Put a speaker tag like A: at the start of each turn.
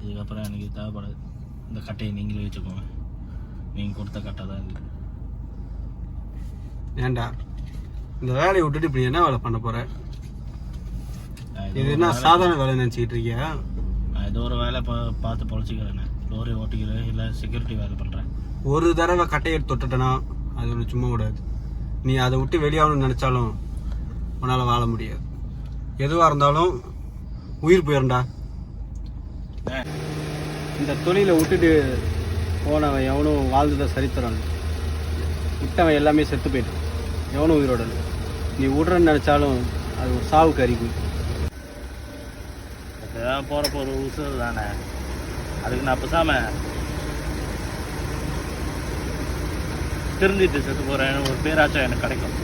A: இதுக்கப்புறம் எனக்கு தேவைப்படாது. இந்த கட்டையை நீங்களே வச்சுக்கோங்க. நீங்கள் கொடுத்த கட்டை தான் இது.
B: ஏன்டா இந்த வேலையை விட்டுட்டு இப்படி என்ன வேலை பண்ண போற? இது என்ன சாதாரண வேலை நினச்சிக்கிட்டு இருக்கியா?
A: நான் ஏதோ ஒரு வேலை பார்த்து பொழைச்சிக்கிறேன். லோரி ஓட்டிக்கிறேன், இல்லை செக்யூரிட்டி வேலை பண்ணுறேன்.
B: ஒரு தடவை கட்டையை தொட்டுட்டனா அது ஒன்று சும்மா கூடாது. நீ அதை விட்டு வெளியாகணும்னு நினச்சாலும் உன்னால் வாழ முடியாது. எதுவாக இருந்தாலும் உயிர் போயிடும்டா. இந்த தொழிலை விட்டுட்டு போனவன் எவனும் வாழ்ந்ததை சரித்திரம். விட்டவன் எல்லாமே செத்து போயிட்டான். எவனும் உயிரோட இல்லை. நீ விடுறன்னு நினச்சாலும் அது ஒரு சாவுக்கு அறிவு.
A: அதுதான் போகிறப்போ ஒரு உசுறு தானே. அதுக்கு நான் பேசாமல் திருந்திட்டு செத்து போகிறேன்னு ஒரு பேராச்சும் எனக்கு கிடைக்கும்.